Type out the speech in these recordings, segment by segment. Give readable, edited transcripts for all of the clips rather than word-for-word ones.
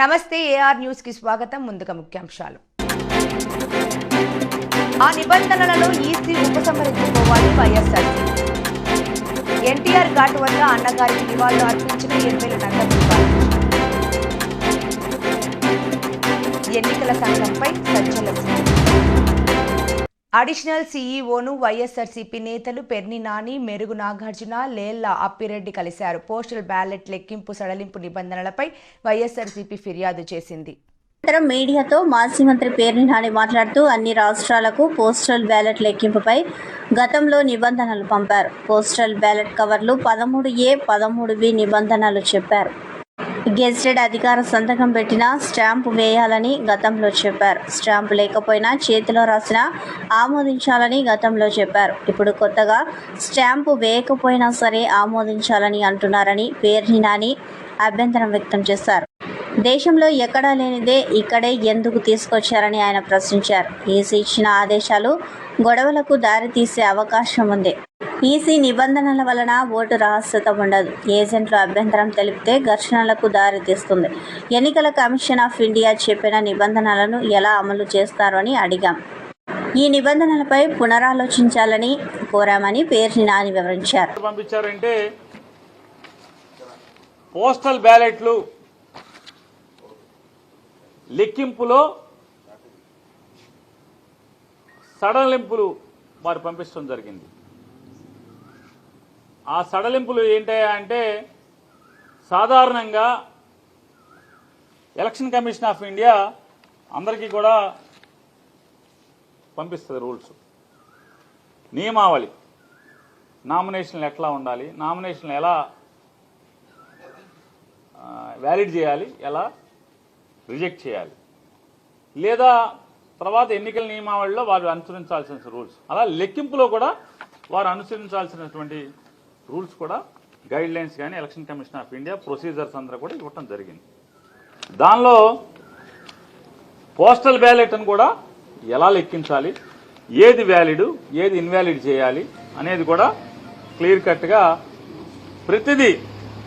నమస్తే AR news కి స్వాగతం. ముందుగా ముఖ్యాంశాలు. ఆ నిబంధనలను ఈసీ ఉపసంహరించుకోవాలి వైఎస్ఆర్సీపీ. ఎన్టీఆర్ ఘాట్ వద్ద అన్నగారికి నివాళులు అర్పించిన ఎమ్మెల్యే నందమూరి. ఎన్నికల సంఘంపై సంచలనం. అడిషనల్ సీఈఓను వైఎస్ఆర్సీపీ నేతలు పెర్ని నాని, మెరుగు నాగార్జున, లేళ్ల అప్పిరెడ్డి కలిశారు. పోస్టల్ బ్యాలెట్ లెక్కింపు సడలింపు నిబంధనలపై వైఎస్ఆర్సీపీ ఫిర్యాదు చేసింది. అనంతరం మీడియాతో మాజీ మంత్రి పేర్ని నాని మాట్లాడుతూ అన్ని రాష్ట్రాలకు పోస్టల్ బ్యాలెట్ లెక్కింపుపై గతంలో నిబంధనలు పంపారు. పోస్టల్ బ్యాలెట్ కవర్లు 13A, 13B నిబంధనలు చెప్పారు. గెజిటెడ్ అధికార సంతకం పెట్టినా స్టాంపు వేయాలని గతంలో చెప్పారు. స్టాంపు లేకపోయినా చేతిలో రాసినా ఆమోదించాలని గతంలో చెప్పారు. ఇప్పుడు కొత్తగా స్టాంపు వేయకపోయినా సరే ఆమోదించాలని అంటున్నారని పేర్ని నాని అభ్యంతరం వ్యక్తం చేశారు. దేశంలో ఎక్కడా లేనిదే ఇక్కడే ఎందుకు తీసుకొచ్చారని ఆయన ప్రశ్నించారు. ఈసీ ఇచ్చిన ఆదేశాలు గొడవలకు దారితీసే అవకాశం ఉంది. ఈసీ నిబంధనల వలన ఓటు రహస్యత ఉండదు. ఏజెంట్లు అభ్యంతరం తెలిపితే ఘర్షణలకు దారితీస్తుంది. ఎన్నికల కమిషన్ ఆఫ్ ఇండియా చెప్పిన నిబంధనలను ఎలా అమలు చేస్తారు అని అడిగాం. ఈ నిబంధనలపై పునరాలోచించాలని కోరామని పేర్ని నాని వివరించారు. పంపించారంటే పోస్టల్ బ్యాలెట్లు లెక్కింపులో సడలింపులు వారు పంపించడం జరిగింది. ఆ సడలింపులు ఏంటంటే సాధారణంగా ఎలక్షన్ కమిషన్ ఆఫ్ ఇండియా అందరికీ కూడా పంపిస్తుంది రూల్స్, నియమావళి, నామినేషన్లు ఎట్లా ఉండాలి, నామినేషన్లు ఎలా వ్యాలిడ్ చేయాలి, ఎలా రిజెక్ట్ చేయాలి, లేదా తర్వాత ఎన్నికల నియమావళిలో వారు అనుసరించాల్సిన రూల్స్, అలా లెక్కింపులో కూడా వారు అనుసరించాల్సినటువంటి రూల్స్ కూడా గైడ్ లైన్స్ కానీ election commission of India procedures అందరూ కూడా ఇవ్వటం జరిగింది. దానిలో పోస్టల్ బ్యాలెట్ అని కూడా ఎలా లెక్కించాలి, ఏది వ్యాలిడ్ ఏది ఇన్వాలిడ్ చేయాలి అనేది కూడా క్లియర్ కట్గా ప్రతిదీ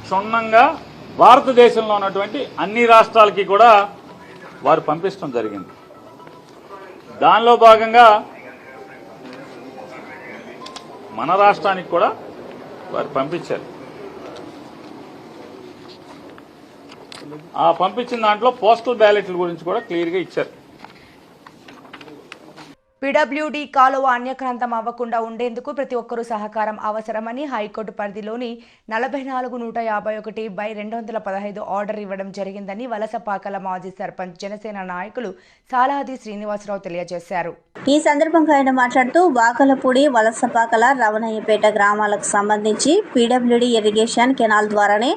క్షుణ్ణంగా భారతదేశంలో ఉన్నటువంటి అన్ని రాష్ట్రాలకి కూడా వారు పంపించడం జరిగింది. దానిలో భాగంగా మన రాష్ట్రానికి కూడా వారు పంపించారు. ఆ పంపించిన దాంట్లో పోస్టల్ బ్యాలెట్ల గురించి కూడా క్లియర్గా ఇచ్చారు. పీడబ్ల్యూడీ కాలువ అన్యక్రాంతం అవ్వకుండా ఉండేందుకు ప్రతి ఒక్కరూ సహకారం అవసరమని హైకోర్టు పరిధిలోని 44/151/215 ఆర్డర్ ఇవ్వడం జరిగిందని వలసపాకల మాజీ సర్పంచ్ జనసేన నాయకులు సాలాది శ్రీనివాసరావు తెలియజేశారు. ఈ సందర్భంగా ఆయన మాట్లాడుతూ వాకలపూడి, వలసపాకల, రవణయ్యపేట గ్రామాలకు సంబంధించి పీడబ్ల్యూడీ ఇరిగేషన్ కెనాల్ ద్వారానే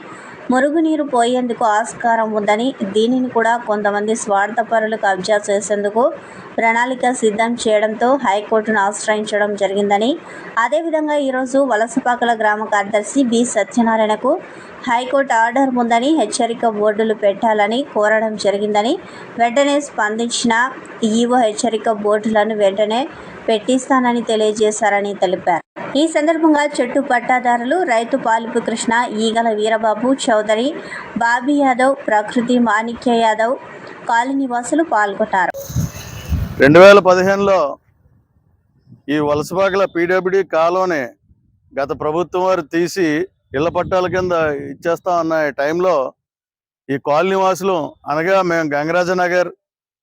మురుగునీరు పోయేందుకు ఆస్కారం ఉందని, దీనిని కూడా కొంతమంది స్వార్థపరులు కబ్జా చేసేందుకు ప్రణాళిక సిద్ధం చేయడంతో హైకోర్టును ఆశ్రయించడం జరిగిందని, అదేవిధంగా ఈరోజు వలసపాకల గ్రామ కార్యదర్శి బి సత్యనారాయణకు హైకోర్టు ఆర్డర్ ఉందని హెచ్చరిక బోర్డులు పెట్టాలని కోరడం జరిగిందని, వెంటనే స్పందించిన ఈవో హెచ్చరిక బోర్డులను వెంటనే పెట్టిస్తానని తెలియజేశారని తెలిపారు. ఈ సందర్భంగా చెట్టు పట్టాదారులు రైతు పాలిపు కృష్ణ, ఈగల వీరబాబు చౌదరి, బాబీ యాదవ్, ప్రకృతి మాణిక్య యాదవ్, కాలనీవాసులు పాల్గొన్నారు. 2015లో ఈ వలసపాకల పీడబ్ల్యూడీ కాలువని గత ప్రభుత్వం వారు తీసి ఇళ్ల పట్టాల కింద ఇచ్చేస్తా ఉన్న టైంలో ఈ కాలనీ వాసులు అనగా మేము గంగరాజ నగర్,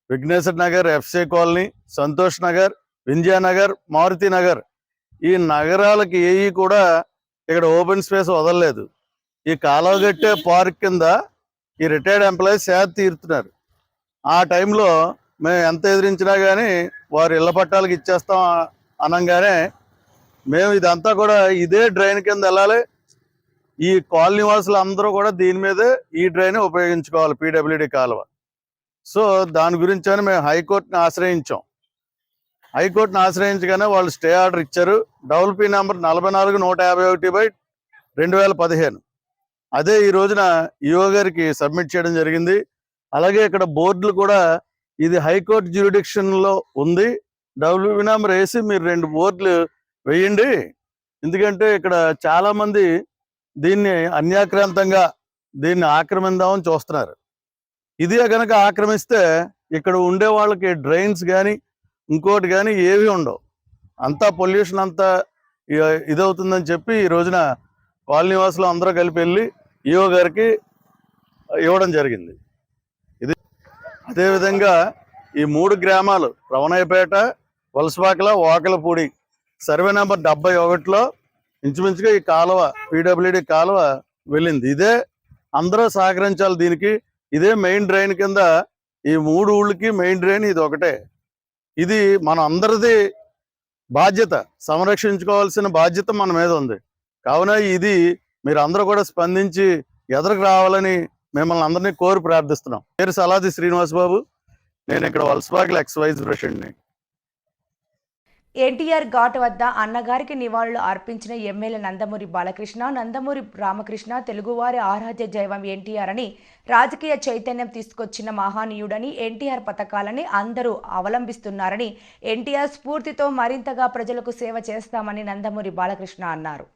విఘ్నేశ్వర నగర్, ఎఫ్సీ కాలనీ, సంతోష్ నగర్, వింజయనగర్, మారుతి నగర్, ఈ నగరాలకి ఏవి కూడా ఇక్కడ ఓపెన్ స్పేస్ వదలలేదు. ఈ కాలువ గట్టే పార్క్ కింద ఈ రిటైర్డ్ ఎంప్లాయీస్ సేద తీరుతున్నారు. ఆ టైంలో మేము ఎంత ఎదిరించినా కానీ వారు ఇళ్ల పట్టాలకు ఇచ్చేస్తాం అనగానే మేము ఇదంతా కూడా ఇదే డ్రైన్ కింద వెళ్ళాలి, ఈ కాలనీ వాసులు అందరూ కూడా దీని మీదే ఈ డ్రైన్ ఉపయోగించుకోవాలి పీడబ్ల్యూడీ కాలువ. సో దాని గురించి అని మేము హైకోర్టుని ఆశ్రయించాం. హైకోర్టును ఆశ్రయించగానే వాళ్ళు స్టే ఆర్డర్ ఇచ్చారు. డబ్ల్యూపీ నెంబర్ 44/151/2015 అదే ఈ రోజున ఈఓ గారికి సబ్మిట్ చేయడం జరిగింది. అలాగే ఇక్కడ బోర్డులు కూడా ఇది హైకోర్టు జ్యూరిడిక్షన్లో ఉంది, డబ్ల్యూపీ నెంబర్ వేసి మీరు 2 బోర్డులు వేయండి, ఎందుకంటే ఇక్కడ చాలామంది దీన్ని అన్యాక్రాంతంగా దీన్ని ఆక్రమిద్దామని చూస్తున్నారు. ఇదే కనుక ఆక్రమిస్తే ఇక్కడ ఉండే వాళ్ళకి డ్రైన్స్ కానీ ఇంకోటి కానీ ఏవి ఉండవు, అంతా పొల్యూషన్ అంతా ఇదవుతుందని చెప్పి ఈ రోజున కాలనీ వాసులు అందరూ కలిపి వెళ్ళి ఈఓ గారికి ఇవ్వడం జరిగింది. ఇది అదేవిధంగా ఈ 3 గ్రామాలు రవణయ్యపేట, వలసపాకల, వాకలపూడి సర్వే నెంబర్ 71లో ఇంచుమించుగా ఈ కాలువ పీడబ్ల్యూడి కాలువ వెళ్ళింది. ఇదే అందరూ సహకరించాలి దీనికి. ఇదే మెయిన్ డ్రైన్ కింద ఈ 3 ఊళ్ళకి మెయిన్ డ్రైన్ ఇది ఒకటే. ఇది మన అందరిది బాధ్యత, సంరక్షించుకోవాల్సిన బాధ్యత మన మీద ఉంది. కావున ఇది మీరు అందరూ కూడా స్పందించి ఎదురుకు రావాలని మిమ్మల్ని అందరినీ కోరి ప్రార్థిస్తున్నాం. పేరు సలాది శ్రీనివాస్ బాబు, నేను ఇక్కడ వలసపాకల ఎక్స్-వైస్ ప్రెసిడెంట్ని. ఎన్టీఆర్ ఘాట్ వద్ద అన్నగారికి నివాళులు అర్పించిన ఎమ్మెల్యే నందమూరి బాలకృష్ణ, నందమూరి రామకృష్ణ తెలుగువారి ఆరాధ్య దైవం ఎన్టీఆర్ అని, రాజకీయ చైతన్యం తీసుకొచ్చిన మహానీయుడని, ఎన్టీఆర్ పథకాలని అందరూ అవలంబిస్తున్నారని, ఎన్టీఆర్ స్ఫూర్తితో మరింతగా ప్రజలకు సేవ చేస్తామని నందమూరి బాలకృష్ణ అన్నారు.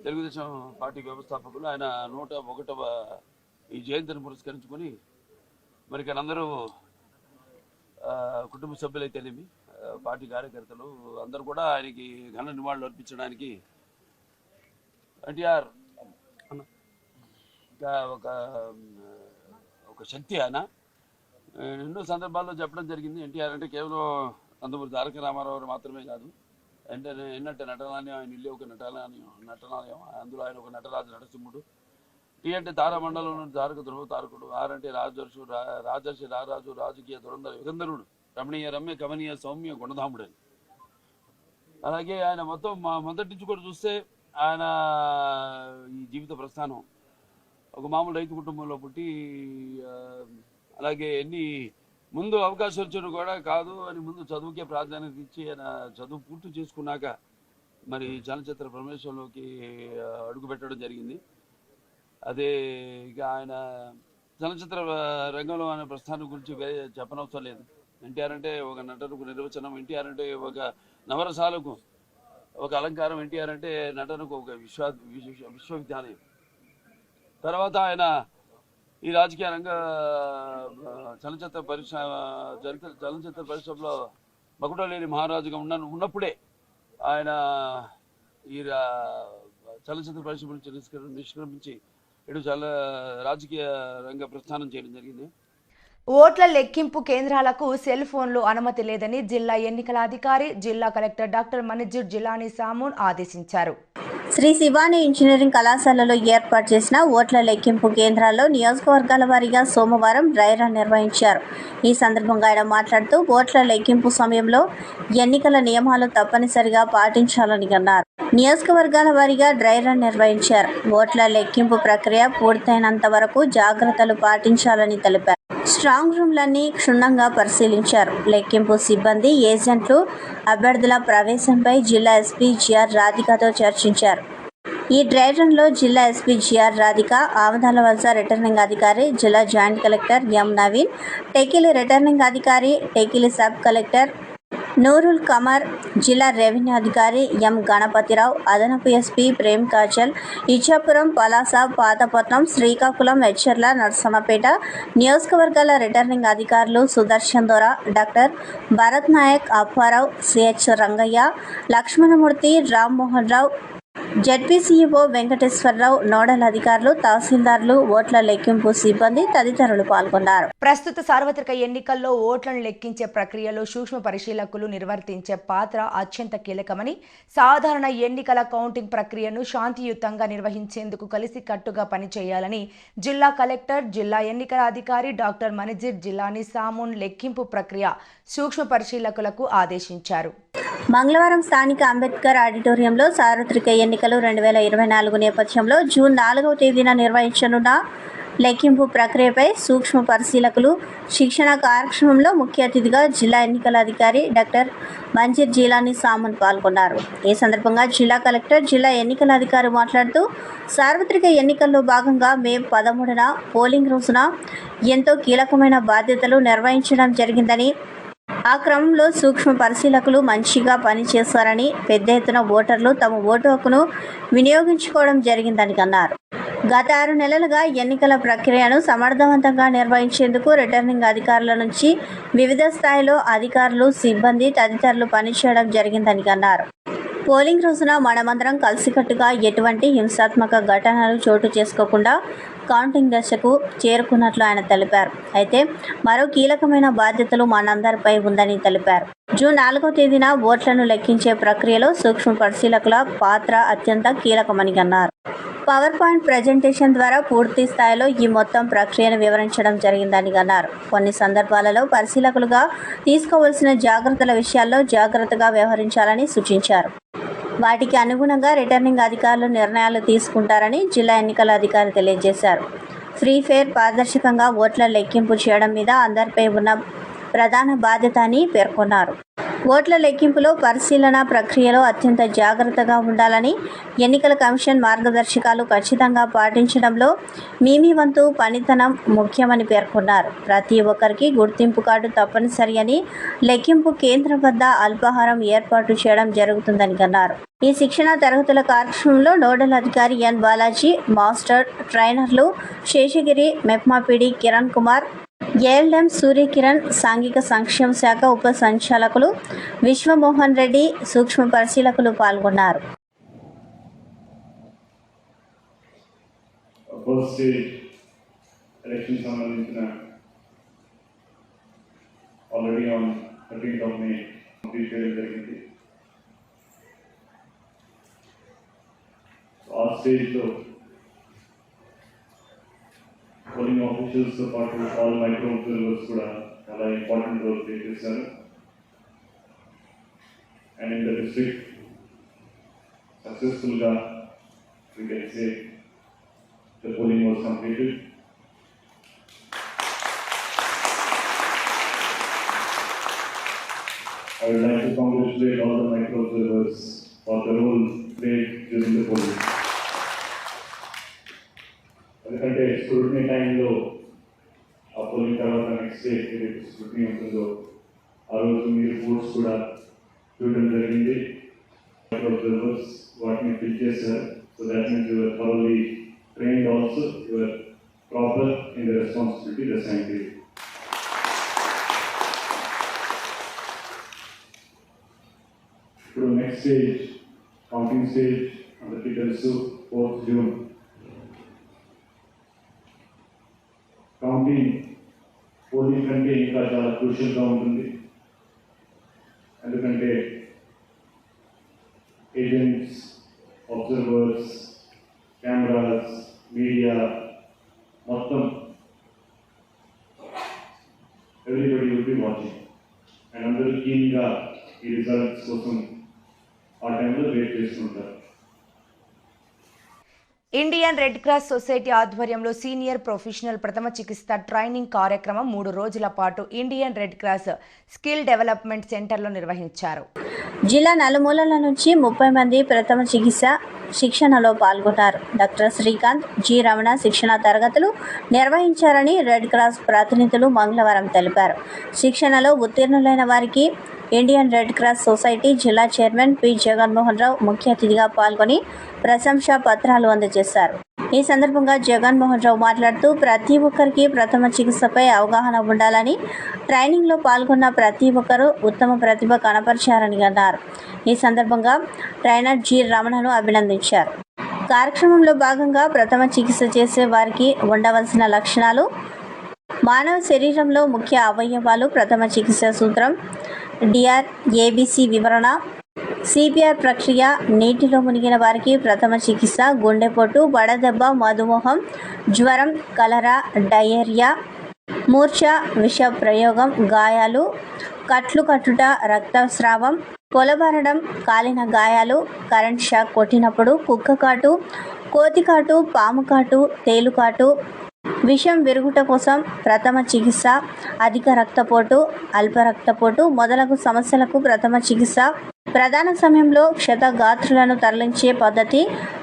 తెలుగుదేశం పార్టీ వ్యవస్థాపకులు ఆయన 101వ ఈ జయంతిని పురస్కరించుకొని మరి ఇక్కడ అందరూ కుటుంబ సభ్యులైతేనేమి పార్టీ కార్యకర్తలు అందరూ కూడా ఆయనకి ఘన నివాళులు అర్పించడానికి ఎన్టీఆర్ ఒక శక్తి. ఆయన ఎన్నో సందర్భాల్లో చెప్పడం జరిగింది. ఎన్టీఆర్ అంటే కేవలం నందమూరి తారక రామారావు మాత్రమే కాదు, ఎన్నట్టు నటనాలయం, ఆయన ఇల్లు ఒక నటనాలయం, అందులో ఆయన ఒక నటరాజు నరసింహుడు. టీ అంటే తారామండలంలో తారక ధ్రువ తారకుడు, ఆర్ అంటే రాజర్షి రారాజు, రాజకీయ దురంధర యుగంధరుడు, రమణీయ రమ్య కమనీయ సౌమ్య గుణధాముడని. అలాగే ఆయన మొదటి నుంచి కూడా చూస్తే ఆయన ఈ జీవిత ప్రస్థానం ఒక మామూలు రైతు కుటుంబంలో పుట్టి, అలాగే ముందు అవకాశం వచ్చాడు కూడా కాదు అని ముందు చదువుకే ప్రాధాన్యత ఇచ్చి ఆయన చదువు పూర్తి చేసుకున్నాక మరి చలనచిత్ర ప్రవేశంలోకి అడుగు పెట్టడం జరిగింది. అదే ఇక ఆయన చలనచిత్ర రంగంలో ఆయన ప్రస్థానం గురించి చెప్పనవసరం లేదు. ఎన్టీఆర్ అంటే ఒక నటనకు నిర్వచనం, ఎన్టీఆర్ అంటే ఒక నవరసాలకు ఒక అలంకారం, ఎన్టీఆర్ అంటే నటనకు ఒక విశ్వవిద్యాలయం. తర్వాత ఆయన ఈ రాజకీయ రంగ చలనచిత్ర పరిశ్రమలో మకుటలేని మహారాజుగా ఉన్నప్పుడే ఆయన ఈ చలనచిత్ర పరిశ్రమ నుంచి నిష్క్రమించి ఇటు రాజకీయ రంగ ప్రస్థానం చేయడం జరిగింది. ఓట్ల లెక్కింపు కేంద్రాలకు సెల్ ఫోన్లు అనుమతి లేదని జిల్లా ఎన్నికల అధికారి, జిల్లా కలెక్టర్ డాక్టర్ మనిజిర్ జిలానీ సామూన్ ఆదేశించారు. శ్రీ శివాని ఇంజనీరింగ్ కళాశాలలో ఏర్పాటు చేసిన ఓట్ల లెక్కింపు కేంద్రాల్లో నియోజకవర్గాల వారీగా సోమవారం డ్రై రన్ నిర్వహించారు. ఈ సందర్భంగా ఆయన మాట్లాడుతూ ఓట్ల లెక్కింపు సమయంలో ఎన్నికల నియమాలు తప్పనిసరిగా పాటించాలని అన్నారు. నియోజకవర్గాల వారీగా డ్రై రన్ నిర్వహించారు. ఓట్ల లెక్కింపు ప్రక్రియ పూర్తయినంత వరకు జాగ్రత్తలు పాటించాలని తెలిపారు. స్ట్రాంగ్ రూమ్లన్నీ క్షుణ్ణంగా పరిశీలించారు. లెక్కింపు సిబ్బంది, ఏజెంట్లు అభ్యర్థుల ప్రవేశంపై జిల్లా ఎస్పీ జిఆర్ రాధికతో చర్చించారు. ఈ డ్రై రన్లో జిల్లా ఎస్పీ జిఆర్ రాధిక, ఆమదాల వలస రిటర్నింగ్ అధికారి, జిల్లా joint collector M Naveen, Tekkali returning అధికారి, టెకిలి సబ్ కలెక్టర్ నూరుల్ కమర్, జిల్లా రెవెన్యూ అధికారి ఎం గణపతిరావు, అదనపు ఎస్పీ ప్రేమ్ కాజల్, ఇచ్చాపురం, పలాస, పాతపట్నం, శ్రీకాకుళం, ఎచ్చెర్ల, నర్సన్నపేట నియోజకవర్గాల రిటర్నింగ్ అధికారులు Sudarshan Dora, doctor Bharat Naik, Apparao, CH Rangaiah, Lakshmanamurthy, Rammohan Rao, ZP CEO Venkateswararao, nodal అధికారులు, తహసీల్దార్లు, ఓట్ల లెక్కింపు సిబ్బంది తదితరులు పాల్గొన్నారు. ప్రస్తుత సార్వత్రిక ఎన్నికల్లో ఓట్లను లెక్కించే ప్రక్రియలో సూక్ష్మ పరిశీలకులు నిర్వర్తించే పాత్ర అత్యంత కీలకమని, సాధారణ ఎన్నికల కౌంటింగ్ ప్రక్రియను శాంతియుతంగా నిర్వహించేందుకు కలిసికట్టుగా పనిచేయాలని జిల్లా కలెక్టర్, జిల్లా ఎన్నికల అధికారి డాక్టర్ మనిజిర్ జిలానీ సామూన్ లెక్కింపు ప్రక్రియ సూక్ష్మ పరిశీలకులకు ఆదేశించారు. మంగళవారం స్థానిక అంబేద్కర్ ఆడిటోరియంలో సార్వత్రిక ఎన్నికలు 2024 నేపథ్యంలో జూన్ 4వ తేదీన నిర్వహించనున్న లెక్కింపు ప్రక్రియపై సూక్ష్మ పరిశీలకులు శిక్షణ కార్యక్రమంలో ముఖ్య అతిథిగా జిల్లా ఎన్నికల అధికారి డాక్టర్ మనిజిర్ జిలానీ సామూన్ పాల్గొన్నారు. ఈ సందర్భంగా జిల్లా కలెక్టర్, జిల్లా ఎన్నికల అధికారి మాట్లాడుతూ సార్వత్రిక ఎన్నికల్లో భాగంగా మే 13న పోలింగ్ రోజున ఎంతో కీలకమైన బాధ్యతలు నిర్వహించడం జరిగిందని, ఆ క్రమంలో సూక్ష్మ పరిశీలకులు మంచిగా పనిచేశారని, పెద్ద ఎత్తున ఓటర్లు తమ ఓటు హక్కును వినియోగించుకోవడం జరిగిందని అన్నారు. గత 6 నెలలుగా ఎన్నికల ప్రక్రియను సమర్థవంతంగా నిర్వహించేందుకు రిటర్నింగ్ అధికారుల నుంచి వివిధ స్థాయిలో అధికారులు, సిబ్బంది తదితరులు పనిచేయడం జరిగిందని అన్నారు. పోలింగ్ రోజున మనమందరం కలిసికట్టుగా ఎటువంటి హింసాత్మక ఘటనలు చోటు చేసుకోకుండా కౌంటింగ్ దశకు చేరుకున్నట్లు ఆయన తెలిపారు. అయితే మరో కీలకమైన బాధ్యతలు మనందరిపై ఉందని తెలిపారు. జూన్ 4వ తేదీన ఓట్లను లెక్కించే ప్రక్రియలో సూక్ష్మ పరిశీలకుల పాత్ర అత్యంత కీలకమని అన్నారు. పవర్ పాయింట్ ప్రజెంటేషన్ ద్వారా పూర్తి స్థాయిలో ఈ మొత్తం ప్రక్రియను వివరించడం జరిగిందని అన్నారు. కొన్ని సందర్భాలలో పరిశీలకులుగా తీసుకోవాల్సిన జాగ్రత్తల విషయాల్లో జాగ్రత్తగా వ్యవహరించాలని సూచించారు. వాటికి అనుగుణంగా రిటర్నింగ్ అధికారులు నిర్ణయాలు తీసుకుంటారని జిల్లా ఎన్నికల అధికారి తెలియజేశారు. ఫ్రీ ఫెయిర్, పారదర్శకంగా ఓట్ల లెక్కింపు చేయడం మీద అందరిపై ఉన్న ప్రధాన బాధ్యత అని పేర్కొన్నారు. ఓట్ల లెక్కింపులో పరిశీలన ప్రక్రియలో అత్యంత జాగ్రత్తగా ఉండాలని, ఎన్నికల కమిషన్ మార్గదర్శకాలు ఖచ్చితంగా పాటించడంలో మీ వంతు పనితనం ముఖ్యమని పేర్కొన్నారు. ప్రతి ఒక్కరికి గుర్తింపు కార్డు తప్పనిసరి అని, లెక్కింపు కేంద్రం వద్ద అల్పాహారం ఏర్పాటు చేయడం జరుగుతుందని అన్నారు. ఈ శిక్షణ తరగతుల కార్యక్రమంలో నోడల్ అధికారి ఎన్ బాలాజీ, మాస్టర్ ట్రైనర్లు శేషగిరి, మెప్మాపిడి కిరణ్ కుమార్, ఏఎల్ఎం సూర్యకిరణ్, సాంఘిక సంక్షేమ శాఖ ఉప సంచాలకులు విశ్వమోహన్ రెడ్డి, సూక్ష్మ పరిశీలకులు పాల్గొన్నారు. పోలింగ్ ఆఫీషియల్స్తో పాటు ఆల్ మైక్రో అబ్జర్వర్స్ కూడా చాలా ఇంపార్టెంట్ రోల్ ప్లే చేశారు. అండ్ ఇన్ ద డిస్ట్రిక్ట్ సక్సెస్ఫుల్గా we can say the polling was completed. I would like to congratulate all the micro observers for the role played during the polling. ఎందుకంటే scrutiny టైంలో ఆ polling తర్వాత next day ఏదైతే scrutiny ఉంటుందో ఆ రోజు మీరు ఓట్స్ కూడా చూడడం జరిగింది. అబ్జర్వర్స్ వాటిని ఫిల్ చేశారు. So that means your thoroughly trained also, your proper in the responsibility assign to you. ఇప్పుడు నెక్స్ట్ స్టేజ్ కౌంటింగ్ స్టేజ్ అందరికీ తెలుసు. 4th June కౌంటింగ్ పోలింగ్ కంటే ఇంకా చాలా క్రూషియల్గా ఉంటుంది. ఎందుకంటే ఏజెంట్స్, అబ్జర్వర్స్, కెమెరాస్, మీడియా మొత్తం everybody will be watching. And అందరూ కీన్గా ఈ రిజల్ట్స్ కోసం ఆ టైంలో వెయిట్ చేస్తుంటారు. ఇండియన్ రెడ్ క్రాస్ సొసైటీ ఆధ్వర్యంలో సీనియర్ ప్రొఫెషనల్ ప్రథమ చికిత్స ట్రైనింగ్ కార్యక్రమం 3 రోజుల పాటు Indian red cross skill development సెంటర్లో నిర్వహించారు. జిల్లా నలుమూలల నుంచి 30 మంది ప్రథమ చికిత్స శిక్షణలో పాల్గొన్నారు. డాక్టర్ శ్రీకాంత్, జి రమణ శిక్షణ తరగతులు నిర్వహించారని రెడ్ క్రాస్ ప్రతినిధులు మంగళవారం తెలిపారు. శిక్షణలో ఉత్తీర్ణులైన వారికి ఇండియన్ రెడ్ క్రాస్ సొసైటీ జిల్లా చైర్మన్ పి జగన్మోహన్ రావు ముఖ్య అతిథిగా పాల్గొని ప్రశంసా పత్రాలు అందజేశారు. ఈ సందర్భంగా జగన్మోహన్ రావు మాట్లాడుతూ ప్రతి ఒక్కరికి ప్రథమ చికిత్సపై అవగాహన ఉండాలని, ట్రైనింగ్లో పాల్గొన్న ప్రతి ఒక్కరూ ఉత్తమ ప్రతిభ కనపరిచారని అన్నారు. ఈ సందర్భంగా ట్రైనర్ జి రమణను అభినందించారు. కార్యక్రమంలో భాగంగా ప్రథమ చికిత్స చేసే వారికి ఉండవలసిన లక్షణాలు, మానవ శరీరంలో ముఖ్య అవయవాలు, ప్రథమ చికిత్స సూత్రం, డిఆర్, ఏబిసి వివరణ, సిపిఆర్ ప్రక్రియ, నీటిలో మునిగిన వారికి ప్రథమ చికిత్స, గుండెపోటు, వడదెబ్బ, మధుమేహం, జ్వరం, కలరా, డయేరియా, మూర్ఛ, విష ప్రయోగం, గాయాలు, కట్లు కట్టుట, రక్తస్రావం, కొలబరడం, కాలిన గాయాలు, కరెంట్ షాక్ కొట్టినప్పుడు, కుక్క కాటు, కోతి కాటు, పాము కాటు, తేలుకాటు, విషం విరుగుట కోసం ప్రథమ చికిత్స, అధిక రక్తపోటు, అల్ప రక్తపోటు మొదలగు సమస్యలకు ప్రథమ చికిత్స, ప్రధాన సమయంలో క్షతగాత్రులను తరలించే పద్ధతి,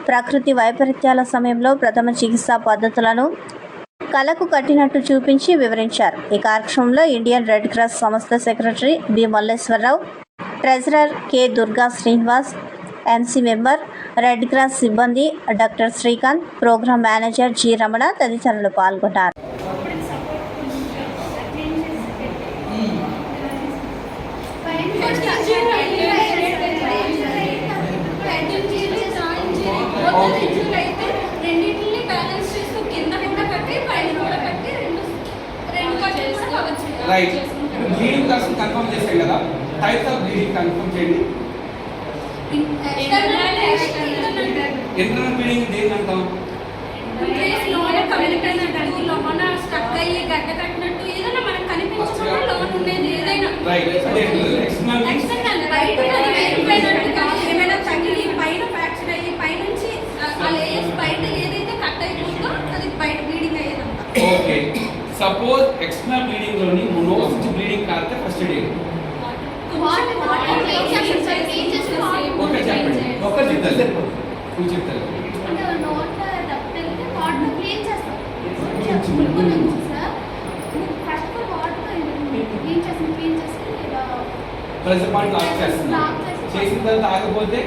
ప్రకృతి వైపరీత్యాల సమయంలో ప్రథమ చికిత్సా పద్ధతులను కళ్ళకు కట్టినట్టు చూపించి వివరించారు. ఈ కార్యక్రమంలో ఇండియన్ రెడ్ క్రాస్ సంస్థ secretary B Malleswararao, treasurer K Durga Srinivas, MC member red cross సిబ్బంది doctor Srikanth, program manager G Ramana తదితరులు పాల్గొన్నారు. రైట్, బ్లీడింగ్ కోసం కన్ఫర్మ్ చేశాం కదా, టైప్స్ ఆఫ్ బ్లీడింగ్ కన్ఫర్మ్ చేయండి. ఇంటర్నల్ బ్లీడింగ్ దేని అంటాం? Right, external okay. Suppose external bleeding లోని నోస్ నుంచి బ్లీడింగ్ కాస్తే ఫస్ట్ ఎయిడ్ ఓకే చెప్పండి. ఒక్కరు చెప్తారు, నువ్వు చెప్తారు. ప్రెజర్ పాయింట్ లాక్ చేస్తున్నా, చేసిన తర్వాత ఆగకపోతే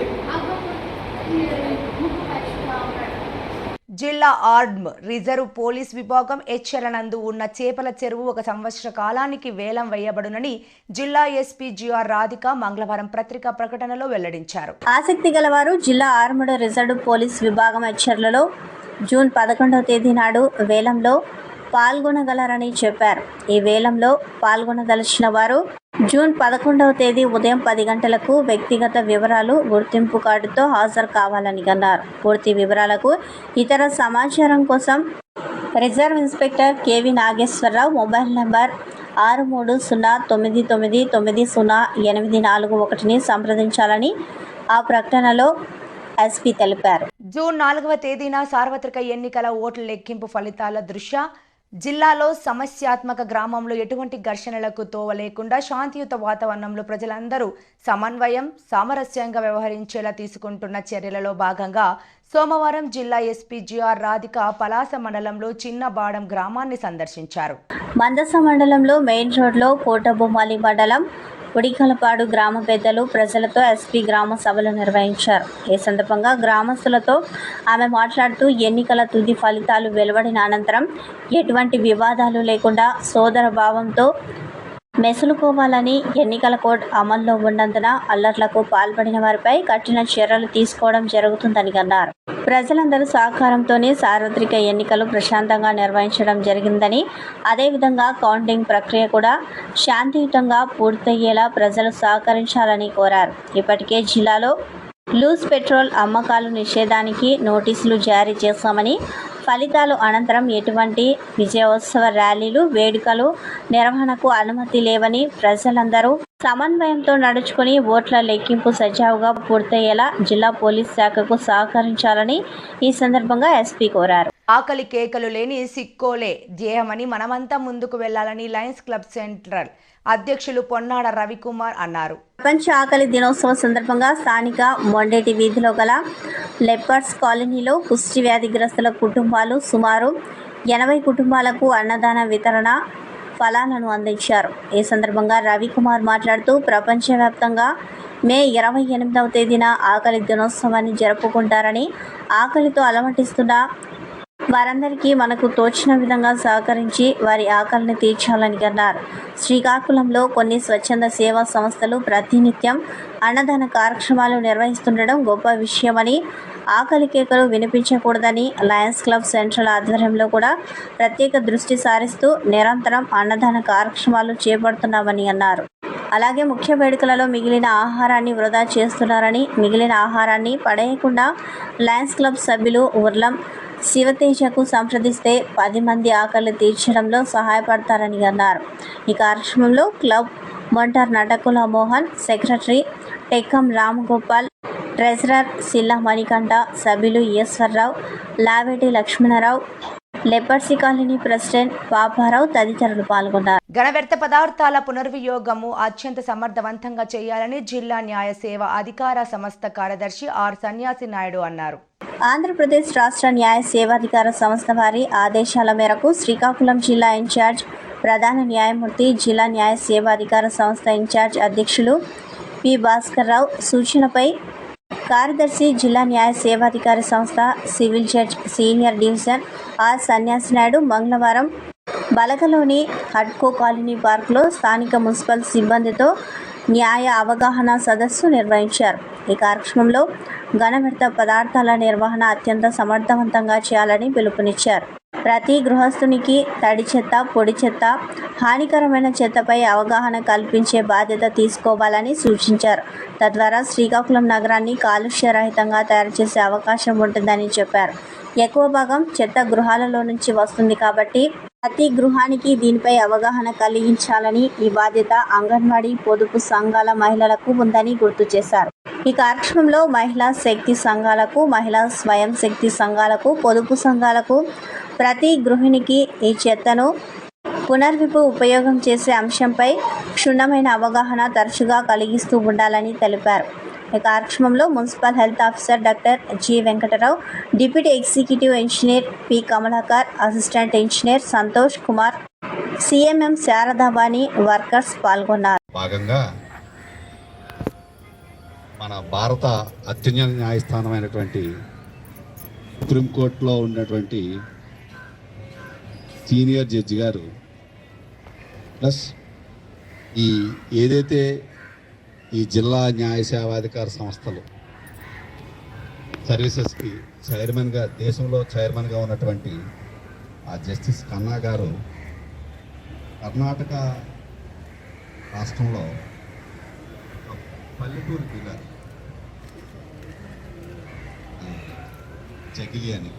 జిల్లా ఆర్మ్ రిజర్వ్ పోలీస్ విభాగం హెచ్చరనందు ఉన్న చేపల చెరువు 1 సంవత్సర కాలానికి వేలం వేయబడునని జిల్లా ఎస్పీ జిఆర్ రాధిక మంగళవారం పత్రికా ప్రకటనలో వెల్లడించారు. ఆసక్తి గలవారు జిల్లా ఆర్మ్డ్ రిజర్వ్ పోలీస్ విభాగం హెచ్చర్లలో జూన్ 11వ తేదీ నాడు వేలంలో పాల్గొనగలరని చెప్పారు. ఈ వేలంలో పాల్గొనదలిచిన వారు జూన్ 11వ తేదీ ఉదయం 10 గంటలకు వ్యక్తిగత వివరాలు, గుర్తింపు కార్డుతో హాజరు కావాలని అన్నారు. పూర్తి వివరాలకు ఇతర సమాచారం కోసం reserve inspector KV Nageswararao mobile number 6309990841ని సంప్రదించాలని ఆ ప్రకటనలో ఎస్పీ తెలిపారు. జూన్ 4వ తేదీన సార్వత్రిక ఎన్నికల ఓట్ల లెక్కింపు ఫలితాల దృష్ట్యా జిల్లాలో సమస్యాత్మక గ్రామంలో ఎటువంటి ఘర్షణలకు తోవ లేకుండా శాంతియుత వాతావరణంలో ప్రజలందరూ సమన్వయం, సామరస్యంగా వ్యవహరించేలా తీసుకుంటున్న చర్యలలో భాగంగా సోమవారం జిల్లా ఎస్పీ జిఆర్ రాధిక పలాస మండలంలో చిన్నబాడం గ్రామాన్ని సందర్శించారు. మందస మండలంలో మెయిన్ రోడ్లో కోటబొమ్మాలి మండలం ఉడికలపాడు గ్రామ పెద్దలు ప్రజలతో ఎస్పీ గ్రామ సభలు నిర్వహించారు. ఈ సందర్భంగా గ్రామస్తులతో ఆమె మాట్లాడుతూ ఎన్నికల తుది ఫలితాలు వెలువడిన అనంతరం ఎటువంటి వివాదాలు లేకుండా సోదర భావంతో మెసులుకోవాలని, ఎన్నికల కోడ్ అమల్లో ఉన్నందున అల్లర్లకు పాల్పడిన వారిపై కఠిన చర్యలు తీసుకోవడం జరుగుతుందని అన్నారు. ప్రజలందరూ సహకారంతోనే సార్వత్రిక ఎన్నికలు ప్రశాంతంగా నిర్వహించడం జరిగిందని, అదేవిధంగా కౌంటింగ్ ప్రక్రియ కూడా శాంతియుతంగా పూర్తయ్యేలా ప్రజలు సహకరించాలని కోరారు. ఇప్పటికే జిల్లాలో లూజ్ పెట్రోల్ అమ్మకాలు నిషేధానికి నోటీసులు జారీ చేశామని, ఫలితాలు అనంతరం ఎటువంటి విజయోత్సవ ర్యాలీలు, వేడుకలు నిర్వహణకు అనుమతి లేవని, ప్రజలందరూ సమన్వయంతో నడుచుకుని ఓట్ల లెక్కింపు సజావుగా పూర్తయ్యేలా జిల్లా పోలీస్ శాఖకు సహకరించాలని ఈ సందర్భంగా ఎస్పీ కోరారు. ఆకలి కేకలు లేని సిక్కోలే ధ్యేయమని మనమంతా ముందుకు వెళ్లాలని లయన్స్ క్లబ్ సెంట్రల్ అధ్యక్షులు పొన్నాడ రవికుమార్ అన్నారు. ప్రపంచ ఆకలి దినోత్సవం సందర్భంగా స్థానిక మొండేటి వీధిలో గల లెపర్స్ కాలనీలో కుష్టి వ్యాధిగ్రస్తుల కుటుంబాలు సుమారు 80 కుటుంబాలకు అన్నదాన వితరణ ఫలాలను అందించారు. ఈ సందర్భంగా రవికుమార్ మాట్లాడుతూ ప్రపంచవ్యాప్తంగా మే 28వ తేదీన ఆకలి దినోత్సవాన్ని జరుపుకుంటారని, ఆకలితో అలమటిస్తున్న వారందరికీ మనకు తోచిన విధంగా సహకరించి వారి ఆకలిని తీర్చాలని అన్నారు. శ్రీకాకుళంలో కొన్ని స్వచ్ఛంద సేవా సంస్థలు ప్రతినిత్యం అన్నదాన కార్యక్రమాలు నిర్వహిస్తుండడం గొప్ప విషయమని, ఆకలి కేకలు వినిపించకూడదని లయన్స్ క్లబ్ సెంట్రల్ ఆధ్వర్యంలో కూడా ప్రత్యేక దృష్టి సారిస్తూ నిరంతరం అన్నదాన కార్యక్రమాలు చేపడుతున్నామని అన్నారు. అలాగే ముఖ్య వేడుకలలో మిగిలిన ఆహారాన్ని వృధా చేస్తున్నారని, మిగిలిన ఆహారాన్ని పడేయకుండా లయన్స్ క్లబ్ సభ్యులు ఉర్లం శివతేజకు సంప్రదిస్తే 10 మంది ఆకలి తీర్చడంలో సహాయపడతారని అన్నారు. ఈ కార్యక్రమంలో క్లబ్ మొంటర్ నటకుల మోహన్, సెక్రటరీ టెక్కం రామగోపాల్, ట్రెజరర్ సిల్లా మణికంఠ, సభ్యులు Eswararao, Laveti Lakshmanarao, leprosy colony president Paparao తదితరులు పాల్గొన్నారు. ఘనవ్యర్థ పదార్థాల పునర్వినియోగము అత్యంత సమర్థవంతంగా చేయాలని జిల్లా న్యాయ సేవ అధికార సంస్థ కార్యదర్శి ఆర్ సన్యాసి నాయుడు అన్నారు. ఆంధ్రప్రదేశ్ రాష్ట్ర న్యాయ సేవాధికార సంస్థ వారి ఆదేశాల మేరకు శ్రీకాకుళం జిల్లా ఇన్ఛార్జ్ ప్రధాన న్యాయమూర్తి, జిల్లా న్యాయ సేవాధికార సంస్థ ఇన్ఛార్జ్ అధ్యక్షులు పి భాస్కర్రావు సూచనపై కార్యదర్శి జిల్లా న్యాయ సేవాధికారి సంస్థ civil judge senior division R Sanyasi Naidu మంగళవారం బలగలోని హడ్కో కాలనీ పార్కులో స్థానిక మున్సిపల్ సిబ్బందితో న్యాయ అవగాహన సదస్సు నిర్వహించారు. ఈ కార్యక్రమంలో ఘనవ్యర్థ పదార్థాల నిర్వహణ అత్యంత సమర్థవంతంగా చేయాలని పిలుపునిచ్చారు. ప్రతి గృహస్థునికి తడి చెత్త, పొడి చెత్త, హానికరమైన చెత్తపై అవగాహన కల్పించే బాధ్యత తీసుకోవాలని సూచించారు. తద్వారా శ్రీకాకుళం నగరాన్ని కాలుష్యరహితంగా తయారు చేసే అవకాశం ఉంటుందని చెప్పారు. ఎక్కువ భాగం చెత్త గృహాలలో నుంచి వస్తుంది కాబట్టి ప్రతి గృహానికి దీనిపై అవగాహన కలిగించాలని, ఈ బాధ్యత అంగన్వాడీ, పొదుపు సంఘాల మహిళలకు ఉందని గుర్తు చేశారు. ఈ కార్యక్రమంలో మహిళా శక్తి సంఘాలకు, మహిళా స్వయం శక్తి సంఘాలకు, పొదుపు సంఘాలకు ప్రతి గృహిణికి ఈ చెత్తను పునర్విపు ఉపయోగం చేసే అంశంపై క్షుణ్ణమైన అవగాహన తరచుగా కలిగిస్తూ ఉండాలని తెలిపారు. ఈ కార్యక్రమంలో municipal health officer doctor G Venkatarao, deputy executive engineer P Kamalakar, assistant engineer Santosh Kumar, CMM Saradabani workers పాల్గొన్నారు. భాగంగా మన భారత అత్యున్నత న్యాయస్థానమైనటువంటి సుప్రీంకోర్టులో ఉన్నటువంటి సీనియర్ జడ్జి గారు ప్లస్ ఏదైతే ఈ జిల్లా న్యాయ సేవాధికార సంస్థలు సర్వీసెస్కి చైర్మన్గా, దేశంలో చైర్మన్గా ఉన్నటువంటి ఆ జస్టిస్ కన్నా గారు కర్ణాటక రాష్ట్రంలో పల్లెటూరు దిగారు, జగిలి అని.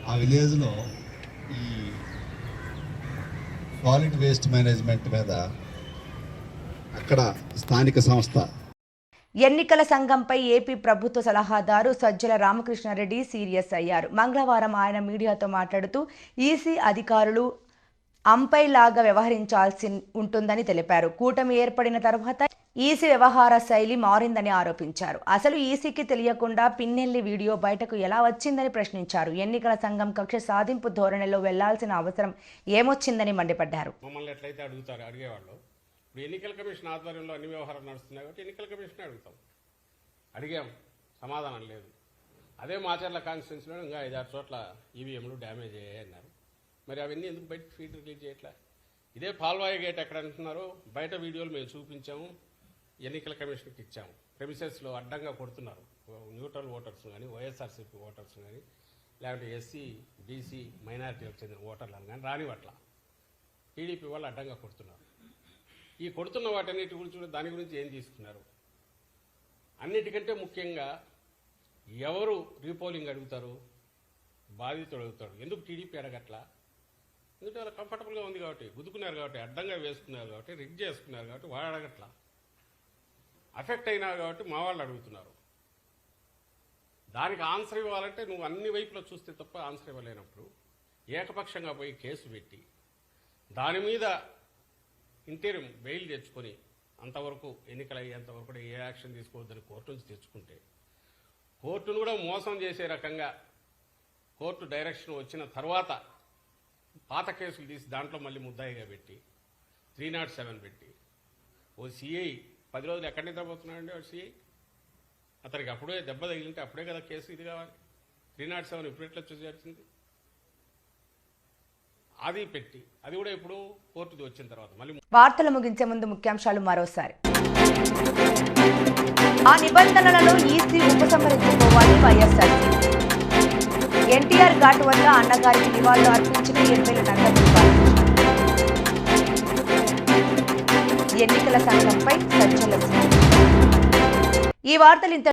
ఆ విలేజ్లో ఈ సాలిడ్ వేస్ట్ మేనేజ్మెంట్ మీద అక్కడ స్థానిక సంస్థ ఎన్నికల సంఘంపై ఏపీ ప్రభుత్వ సలహాదారు సజ్జల రామకృష్ణారెడ్డి సీరియస్ అయ్యారు. మంగళవారం ఆయన మీడియాతో మాట్లాడుతూ ఈసీ అధికారులు అంపైలాగా వ్యవహరించాల్సి ఉంటుందని తెలిపారు. కూటమి ఏర్పడిన తర్వాత ఈసీ వ్యవహార శైలి మారిందని ఆరోపించారు. అసలు ఈసీకి తెలియకుండా పిన్నెల్లి వీడియో బయటకు ఎలా వచ్చిందని ప్రశ్నించారు. ఎన్నికల సంఘం కక్ష సాధింపు ధోరణిలో వెళ్లాల్సిన అవసరం ఏమొచ్చిందని మండిపడ్డారు. మమ్మల్ని ఎట్లయితే అడిగేవాళ్ళు, ఇప్పుడు ఎన్నికల కమిషన్ ఆధ్వర్యంలో అన్ని వ్యవహారాలు నడుస్తున్నాయి కాబట్టి ఎన్నికల కమిషన్ అడుగుతాం. అడిగాం, సమాధానం లేదు. అదే మాచర్ల కాన్స్టిట్యున్సీలో ఇంకా 5-6 చోట్ల ఈవీఎంలు డ్యామేజ్ అయ్యాయి అన్నారు. మరి అవన్నీ ఎందుకు బయట ఫీడ్ రిలీజ్ చేయట్లా? ఇదే పాల్వాయి గేట్ ఎక్కడ అంటున్నారు, బయట వీడియోలు మేము చూపించాము, ఎన్నికల కమిషన్కి ఇచ్చాము. ప్రెమిసెస్లో అడ్డంగా కొడుతున్నారు. న్యూట్రల్ ఓటర్స్ కానీ, వైఎస్ఆర్సీపీ ఓటర్స్ కానీ, లేకపోతే ఎస్సీ, బీసీ, మైనారిటీలకు చెందిన ఓటర్లను కానీ రానివట్ల టీడీపీ వాళ్ళు అడ్డంగా కొడుతున్నారు. ఈ కొడుతున్న వాటన్నిటి గురించి దాని గురించి ఏం తీసుకున్నారు? అన్నిటికంటే ముఖ్యంగా ఎవరు రీపోలింగ్ అడుగుతారు? బాధితుడు అడుగుతాడు. ఎందుకు టీడీపీ అడగట్లా? ఎందుకంటే వాళ్ళు కంఫర్టబుల్గా ఉంది కాబట్టి, గుద్దుకున్నారు కాబట్టి, అడ్డంగా వేసుకున్నారు కాబట్టి, రిగ్ చేసుకున్నారు కాబట్టి వాడు అడగట్లా. అఫెక్ట్ అయినారు కాబట్టి మా వాళ్ళు అడుగుతున్నారు. దానికి ఆన్సర్ ఇవ్వాలంటే నువ్వు అన్ని వైపులో చూస్తే తప్ప ఆన్సర్ ఇవ్వలేనప్పుడు ఏకపక్షంగా పోయి కేసు పెట్టి దాని మీద ఇంటీరియం బెయిల్ తెచ్చుకొని అంతవరకు ఎన్నికలు అయ్యేంతవరకు కూడా ఏ యాక్షన్ తీసుకోవద్దని కోర్టు నుంచి తెచ్చుకుంటే, కోర్టును కూడా మోసం చేసే రకంగా కోర్టు డైరెక్షన్ వచ్చిన తర్వాత పాత కేసులు తీసి దాంట్లో మళ్ళీ ముద్దాయిగా పెట్టి 307 పెట్టి ఓ సిఐ 10 రోజులు ఎక్కడి నిద్రపోతున్నాడండి వాడు సిఐ? అతనికి అప్పుడే దెబ్బ తగిలింటే అప్పుడే కదా కేసు ఇది కావాలి. 307 ఇప్పుడు ఎట్లా చూసేసింది? అది పెట్టి అది కూడా ఇప్పుడు కోర్టుది వచ్చిన తర్వాత మళ్ళీ. వార్తలు ముగించే ముందు ముఖ్యాంశాలు మరోసారి. ఆ నిబంధనలను ఈసీ ఉపసంహరించుకోవాలి. వైఎస్ఆర్ ఎన్టీఆర్ ఘాట్ వద్ద అన్నగారికి నివాళులు అర్పించిన ఎమ్మెల్యే నందగోపాల్. ఎన్నికల సంఘంపై సజ్జల. ఈ వార్తలు ఇంత